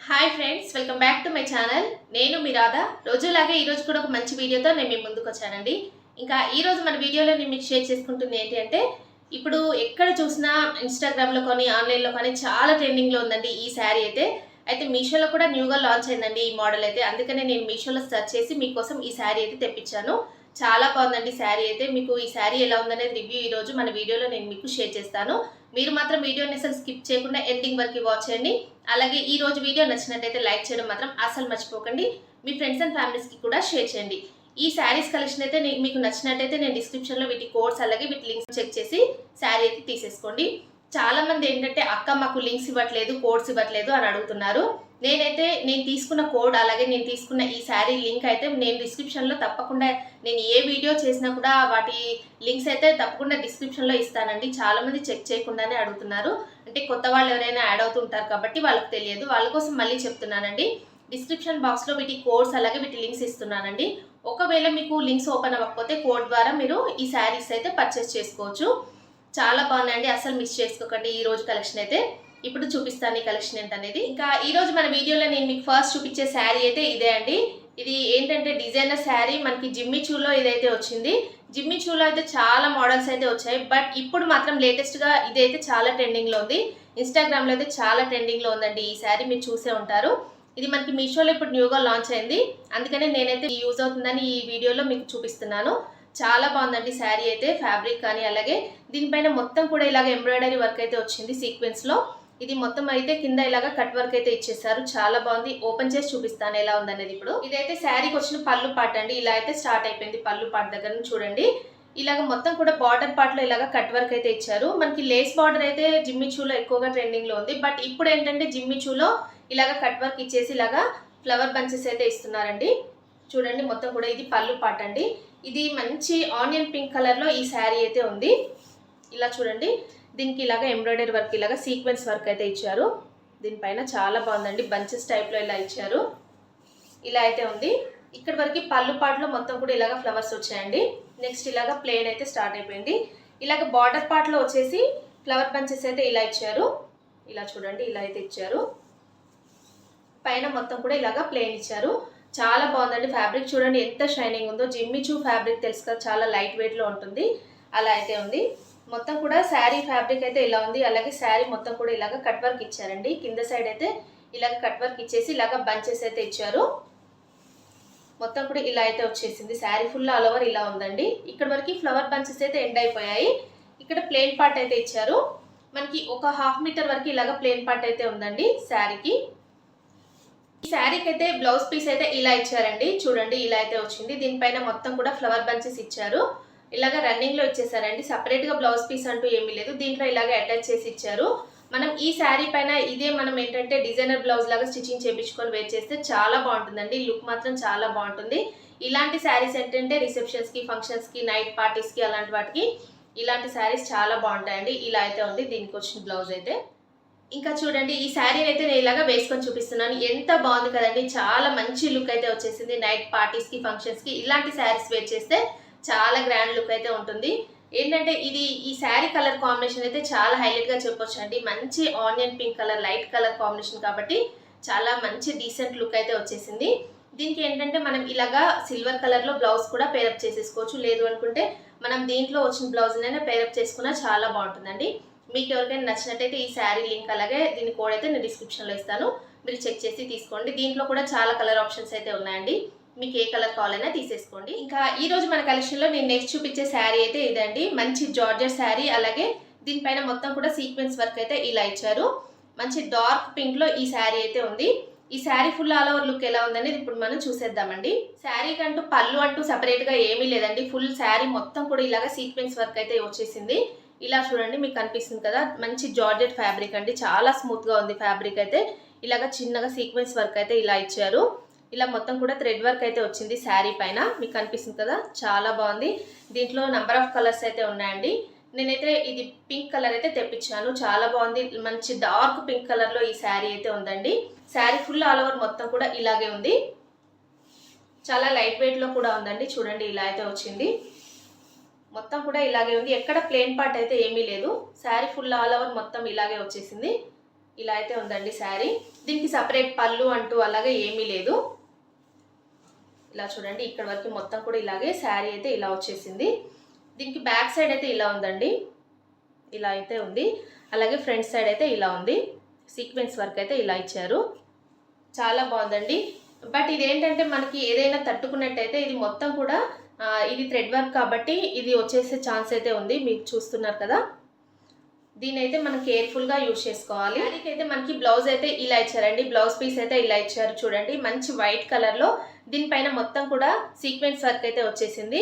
Hi friends, welcome back to my channel. నేను మీ రాధా. రోజులాగే ఈరోజు కూడా ఒక మంచి వీడియోతో నేను మీ ముందుకు వచ్చానండి. ఇంకా ఈరోజు మన వీడియోలో నేను మీకు షేర్ చేసుకుంటుంది ఏంటి అంటే, ఇప్పుడు ఎక్కడ చూసినా ఇన్స్టాగ్రామ్లో కానీ ఆన్లైన్లో కానీ చాలా ట్రెండింగ్లో ఉందండి ఈ శారీ అయితే మీషోలో కూడా న్యూగా లాంచ్ అయిందండి ఈ మోడల్ అయితే. అందుకనే నేను మీషోలో సెర్చ్ చేసి మీకోసం ఈ శారీ అయితే తెప్పించాను. చాలా బాగుందండి శారీ అయితే. మీకు ఈ శారీ ఎలా ఉందనేది రివ్యూ ఈరోజు మన వీడియోలో నేను మీకు షేర్ చేస్తాను. మీరు మాత్రం వీడియోని అసలు స్కిప్ చేయకుండా ఎండింగ్ వరకు వాచ్ చేయండి. అలాగే ఈ రోజు వీడియో నచ్చినట్టయితే లైక్ చేయడం మాత్రం అసలు మర్చిపోకండి. మీ ఫ్రెండ్స్ అండ్ ఫ్యామిలీస్కి కూడా షేర్ చేయండి. ఈ శారీస్ కలెక్షన్ అయితే మీకు నచ్చినట్టయితే నేను డిస్క్రిప్షన్లో వీటి కోడ్స్ అలాగే వీటి లింక్స్ చెక్ చేసి శారీ అయితే తీసేసుకోండి. చాలా మంది ఏంటంటే అక్క మాకు లింక్స్ ఇవ్వట్లేదు, కోడ్స్ ఇవ్వట్లేదు అని అడుగుతున్నారు. నేను తీసుకున్న కోడ్ అలాగే నేను తీసుకున్న ఈ శారీ లింక్ అయితే నేను డిస్క్రిప్షన్లో తప్పకుండా, నేను ఏ వీడియో చేసినా కూడా వాటి లింక్స్ అయితే తప్పకుండా డిస్క్రిప్షన్లో ఇస్తానండి. చాలామంది చెక్ చేయకుండానే అడుగుతున్నారు. అంటే కొత్త వాళ్ళు ఎవరైనా యాడ్ అవుతుంటారు కాబట్టి వాళ్ళకి తెలియదు. వాళ్ళ కోసం మళ్ళీ చెప్తున్నానండి. డిస్క్రిప్షన్ బాక్స్లో వీటి కోడ్స్ అలాగే వీటి లింక్స్ ఇస్తున్నానండి. ఒకవేళ మీకు లింక్స్ ఓపెన్ అవ్వకపోతే కోడ్ ద్వారా మీరు ఈ శారీస్ అయితే పర్చేస్ చేసుకోవచ్చు. చాలా బాగున్నాయండి, అసలు మిస్ చేసుకోకండి. ఈ రోజు కలెక్షన్ అయితే ఇప్పుడు చూపిస్తాను ఈ కలెక్షన్ ఏంటనేది. ఇంకా ఈ రోజు మన వీడియోలో నేను మీకు ఫస్ట్ చూపించే శారీ అయితే ఇదే అండి. ఇది ఏంటంటే డిజైనర్ శారీ. మనకి జిమ్మి చూలో ఇదైతే వచ్చింది. జిమ్మి చూలో అయితే చాలా మోడల్స్ అయితే వచ్చాయి, బట్ ఇప్పుడు మాత్రం లేటెస్ట్గా ఇదైతే చాలా ట్రెండింగ్లో ఉంది. ఇన్స్టాగ్రామ్లో అయితే చాలా ట్రెండింగ్లో ఉందండి ఈ శారీ, మీరు చూసే ఉంటారు. ఇది మనకి మీషోలో ఇప్పుడు న్యూగా లాంచ్ అయింది. అందుకనే నేనైతే యూజ్ అవుతుందని ఈ వీడియోలో మీకు చూపిస్తున్నాను. చాలా బాగుందండి శారీ అయితే. ఫ్యాబ్రిక్ కానీ అలాగే దీనిపైన మొత్తం కూడా ఇలాగ ఎంబ్రాయిడరీ వర్క్ అయితే వచ్చింది సీక్వెన్స్లో. ఇది మొత్తం అయితే కింద ఇలాగా కట్ వర్క్ అయితే ఇచ్చేసారు. చాలా బాగుంది. ఓపెన్ చేసి చూపిస్తాను ఎలా ఉందనేది. ఇప్పుడు ఇదైతే శారీకి వచ్చిన పళ్ళు పార్ట్ అండి. ఇలా అయితే స్టార్ట్ అయిపోయింది పళ్ళు పార్ట్ దగ్గర నుంచి చూడండి. ఇలాగ మొత్తం కూడా బార్డర్ పార్ట్లో ఇలాగ కట్ వర్క్ అయితే ఇచ్చారు. మనకి లేస్ బార్డర్ అయితే జిమ్మి చూలో ఎక్కువగా ట్రెండింగ్లో ఉంది, బట్ ఇప్పుడు ఏంటంటే జిమ్మి చూలో ఇలాగ కట్ వర్క్ ఇచ్చేసి ఇలాగా ఫ్లవర్ బంచెస్ అయితే ఇస్తున్నారండి. చూడండి మొత్తం కూడా ఇది పళ్ళు పార్ట్ అండి. ఇది మంచి ఆనియన్ పింక్ కలర్లో ఈ శారీ అయితే ఉంది. ఇలా చూడండి, దీనికి ఇలాగ ఎంబ్రాయిడరీ వర్క్ ఇలాగ సీక్వెన్స్ వర్క్ అయితే ఇచ్చారు. దీనిపైన చాలా బాగుందండి, బంచెస్ టైప్లో ఇలా ఇచ్చారు. ఇలా అయితే ఉంది. ఇక్కడ వరకు పళ్ళు పార్ట్లో మొత్తం కూడా ఇలాగ ఫ్లవర్స్ వచ్చాయండి. నెక్స్ట్ ఇలాగ ప్లెయిన్ అయితే స్టార్ట్ అయిపోయింది. ఇలాగ బార్డర్ పార్ట్లో వచ్చేసి ఫ్లవర్ బంచెస్ అయితే ఇలా ఇచ్చారు. ఇలా చూడండి, ఇలా అయితే ఇచ్చారు. పైన మొత్తం కూడా ఇలాగ ప్లెయిన్ ఇచ్చారు. చాలా బాగుందండి. ఫ్యాబ్రిక్ చూడండి ఎంత షైనింగ్ ఉందో. జిమ్మిచూ ఫ్యాబ్రిక్ తెలుసు కదా, చాలా లైట్ వెయిట్లో ఉంటుంది. అలా అయితే ఉంది. మొత్తం కూడా శారీ ఫ్యాబ్రిక్ అయితే ఇలా ఉంది. అలాగే శారీ మొత్తం కూడా ఇలాగ కట్ వర్క్ ఇచ్చారండి. కింద సైడ్ అయితే ఇలాగ కట్ వర్క్ ఇచ్చేసి ఇలాగ బంచెస్ అయితే ఇచ్చారు. మొత్తం కూడా ఇలా అయితే వచ్చేసింది. శారీ ఫుల్ ఆల్ ఓవర్ ఇలా ఉందండి. ఇక్కడ వరకు ఫ్లవర్ బంచెస్ అయితే ఎండ్ అయిపోయాయి. ఇక్కడ ప్లెయిన్ పార్ట్ అయితే ఇచ్చారు. మనకి ఒక 1/2 మీటర్ వరకు ఇలాగ ప్లెయిన్ పార్ట్ అయితే ఉందండి శారీకి. ఈ శారీకి అయితే బ్లౌజ్ పీస్ అయితే ఇలా ఇచ్చారండి. చూడండి ఇలా అయితే వచ్చింది. దీనిపైన మొత్తం కూడా ఫ్లవర్ బంచెస్ ఇచ్చారు. ఇలాగ రన్నింగ్లో ఇచ్చేసారండి. సపరేట్గా బ్లౌజ్ పీస్ అంటూ ఏమీ లేదు. దీంట్లో ఇలాగ అటాచ్ చేసి ఇచ్చారు. మనం ఈ శారీ పైన ఇదే మనం ఏంటంటే డిజైనర్ బ్లౌజ్ లాగా స్టిచ్చింగ్ చేయించుకొని వేర్ చేస్తే చాలా బాగుంటుందండి. లుక్ మాత్రం చాలా బాగుంటుంది. ఇలాంటి శారీస్ ఏంటంటే రిసెప్షన్స్కి, ఫంక్షన్స్కి, నైట్ పార్టీస్కి అలాంటి వాటికి ఇలాంటి శారీస్ చాలా బాగుంటాయండి. ఇలా అయితే ఉంది దీనికి వచ్చిన బ్లౌజ్ అయితే. ఇంకా చూడండి, ఈ శారీని అయితే నేను ఇలాగా వేసుకొని చూపిస్తున్నాను. ఎంత బాగుంది కదండి. చాలా మంచి లుక్ అయితే వచ్చేసింది. నైట్ పార్టీస్కి, ఫంక్షన్స్కి ఇలాంటి శారీస్ వేర్ చేస్తే చాలా గ్రాండ్ లుక్ అయితే ఉంటుంది. ఏంటంటే ఈ శారీ కలర్ కాంబినేషన్ అయితే చాలా హైలైట్గా చెప్పొచ్చు అండి. మంచి onion pink colour, light colour combination కాబట్టి చాలా మంచి డీసెంట్ లుక్ అయితే వచ్చేసింది. దీనికి ఏంటంటే మనం ఇలాగా సిల్వర్ కలర్లో బ్లౌజ్ కూడా పేరప్ చేసేసుకోవచ్చు. లేదు అనుకుంటే మనం దీంట్లో వచ్చిన బ్లౌజ్నైనా పేరప్ చేసుకున్నా చాలా బాగుంటుందండి. మీకు ఎవరికైనా నచ్చినట్టయితే ఈ శారీ లింక్ అలాగే దీని కోడ్ అయితే నేను డిస్క్రిప్షన్లో ఇస్తాను. మీరు చెక్ చేసి తీసుకోండి. దీంట్లో కూడా చాలా కలర్ ఆప్షన్స్ అయితే ఉన్నాయండి. మీకు ఏ కలర్ కావాలైనా తీసేసుకోండి. ఇంకా ఈ రోజు మన కలెక్షన్లో నేను నెక్స్ట్ చూపించే శారీ అయితే ఇదండి. మంచి జార్జెట్ శారీ. అలాగే దీనిపైన మొత్తం కూడా సీక్వెన్స్ వర్క్ అయితే ఇలా ఇచ్చారు. మంచి డార్క్ పింక్లో ఈ శారీ అయితే ఉంది. ఈ sari full all over look ఎలా ఉందనేది ఇప్పుడు మనం చూసేద్దామండి. శారీకి అంటూ పళ్ళు అంటూ సపరేట్గా ఏమీ లేదండి. ఫుల్ శారీ మొత్తం కూడా ఇలాగ సీక్వెన్స్ వర్క్ అయితే వచ్చేసింది. ఇలా చూడండి, మీకు కనిపిస్తుంది కదా, మంచి జార్జెట్ ఫ్యాబ్రిక్ అండి. చాలా స్మూత్గా ఉంది ఫ్యాబ్రిక్ అయితే. ఇలాగ చిన్నగా సీక్వెన్స్ వర్క్ అయితే ఇలా ఇచ్చారు. ఇలా మొత్తం కూడా థ్రెడ్ వర్క్ అయితే వచ్చింది శారీ పైన. మీకు కనిపిస్తుంది కదా, చాలా బాగుంది. దీంట్లో నెంబర్ ఆఫ్ కలర్స్ అయితే ఉన్నాయండి. నేనైతే ఇది పింక్ కలర్ అయితే తెప్పించాను. చాలా బాగుంది. మంచి డార్క్ పింక్ కలర్లో ఈ శారీ అయితే ఉందండి. శారీ ఫుల్ ఆల్ ఓవర్ మొత్తం కూడా ఇలాగే ఉంది. చాలా లైట్ వెయిట్లో కూడా ఉందండి. చూడండి ఇలా అయితే వచ్చింది. మొత్తం కూడా ఇలాగే ఉంది. ఎక్కడ ప్లెయిన్ పార్ట్ అయితే ఏమీ లేదు. శారీ ఫుల్ ఆల్ ఓవర్ మొత్తం ఇలాగే వచ్చేసింది. ఇలా అయితే ఉందండి శారీ. దీనికి సపరేట్ పళ్ళు అంటూ అలాగే ఏమీ లేదు. ఇలా చూడండి, ఇక్కడ వరకు మొత్తం కూడా ఇలాగే శారీ అయితే ఇలా వచ్చేసింది. దీనికి బ్యాక్ సైడ్ అయితే ఇలా ఉందండి, ఇలా అయితే ఉంది. అలాగే ఫ్రంట్ సైడ్ అయితే ఇలా ఉంది. సీక్వెన్స్ వర్క్ అయితే ఇలా ఇచ్చారు, చాలా బాగుందండి. బట్ ఇది ఏంటంటే మనకి ఏదైనా తట్టుకున్నట్టయితే ఇది మొత్తం కూడా ఇది థ్రెడ్ వర్క్ కాబట్టి ఇది వచ్చేసే ఛాన్స్ అయితే ఉంది. మీకు చూస్తున్నారు కదా, దీని అయితే మనం కేర్ఫుల్గా యూజ్ చేసుకోవాలి. అయితే మనకి బ్లౌజ్ అయితే ఇలా ఇచ్చారండి. బ్లౌజ్ పీస్ అయితే ఇలా ఇచ్చారు చూడండి, మంచి వైట్ కలర్లో. దీనిపైన మొత్తం కూడా సీక్వెన్స్ వర్క్ అయితే వచ్చేసింది.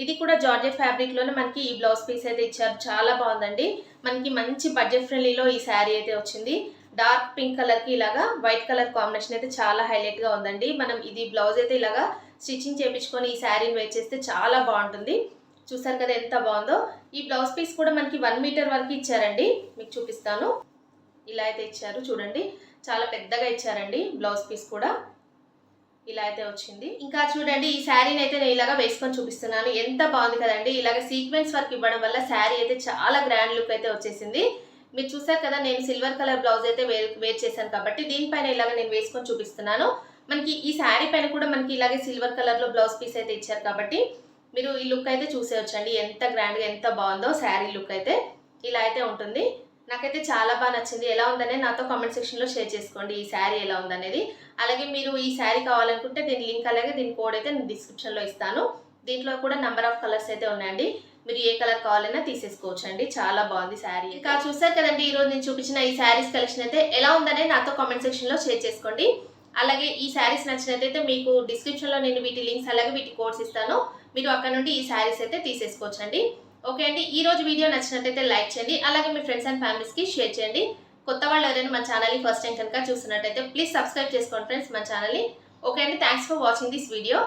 ఇది కూడా జార్జెట్ ఫ్యాబ్రిక్లోనే మనకి ఈ బ్లౌజ్ పీస్ అయితే ఇచ్చారు, చాలా బాగుందండి. మనకి మంచి బడ్జెట్ ఫ్రెండ్లీలో ఈ శారీ అయితే వచ్చింది. డార్క్ పింక్ కలర్కి ఇలాగా వైట్ కలర్ కాంబినేషన్ అయితే చాలా హైలైట్గా ఉందండి. మనం ఇది బ్లౌజ్ అయితే ఇలాగా స్టిచ్చింగ్ చేయించుకొని ఈ శారీని వేర్ చేస్తే చాలా బాగుంటుంది. చూసారు కదా ఎంత బాగుందో. ఈ బ్లౌజ్ పీస్ కూడా మనకి 1 మీటర్ వరకు ఇచ్చారండి, మీకు చూపిస్తాను. ఇలా అయితే ఇచ్చారు చూడండి, చాలా పెద్దగా ఇచ్చారండి. బ్లౌజ్ పీస్ కూడా ఇలా అయితే వచ్చింది. ఇంకా చూడండి, ఈ శారీని అయితే నేను ఇలాగా వేసుకొని చూపిస్తున్నాను. ఎంత బాగుంది కదండి. ఇలాగ సీక్వెన్స్ వర్క్ ఇవ్వడం వల్ల శారీ అయితే చాలా గ్రాండ్ లుక్ అయితే వచ్చేసింది. మీరు చూసారు కదా, నేను సిల్వర్ కలర్ బ్లౌజ్ అయితే వేర్ చేశాను కాబట్టి దీనిపైన ఇలాగ నేను వేసుకొని చూపిస్తున్నాను. మనకి ఈ శారీ పైన కూడా మనకి ఇలాగే సిల్వర్ కలర్లో బ్లౌజ్ పీస్ అయితే ఇచ్చారు కాబట్టి మీరు ఈ లుక్ అయితే చూసేయొచ్చండి. ఎంత గ్రాండ్గా ఎంత బాగుందో శారీ లుక్ అయితే ఇలా అయితే ఉంటుంది. నాకైతే చాలా బాగా నచ్చింది. ఎలా ఉందనే నాతో కామెంట్ సెక్షన్లో షేర్ చేసుకోండి ఈ శారీ ఎలా ఉందనేది. అలాగే మీరు ఈ శారీ కావాలనుకుంటే దీని లింక్ అలాగే దీని కోడ్ అయితే నేను డిస్క్రిప్షన్లో ఇస్తాను. దీంట్లో కూడా నెంబర్ ఆఫ్ కలర్స్ అయితే ఉన్నాయండి, మీరు ఏ కలర్ కావాలన్నా తీసేసుకోవచ్చు అండి. చాలా బాగుంది శారీ. ఇంకా చూసారు కదండి, ఈరోజు నేను చూపించిన ఈ శారీస్ కలెక్షన్ అయితే ఎలా ఉందనే నాతో కామెంట్ సెక్షన్లో షేర్ చేసుకోండి. అలాగే ఈ శారీస్ నచ్చినట్టయితే మీకు డిస్క్రిప్షన్లో నేను వీటి లింక్స్ అలాగే వీటి కోడ్స్ ఇస్తాను, మీరు అక్కడ నుండి ఈ శారీస్ అయితే తీసేసుకోవచ్చు అండి. ఓకే అండి, ఈ రోజు వీడియో నచ్చినట్టయితే లైక్ చేయండి. అలాగే మీ ఫ్రెండ్స్ అండ్ ఫ్యామిలీస్కి షేర్ చేయండి. కొత్త వాళ్ళు ఎవరైనా మన ఛానల్ని ఫస్ట్ టైం కనుక చూస్తున్నట్టయితే ప్లీజ్ సబ్స్క్రైబ్ చేసుకోండి ఫ్రెండ్స్ మన ఛానల్ని. ఓకే అండి, thanks for watching this video.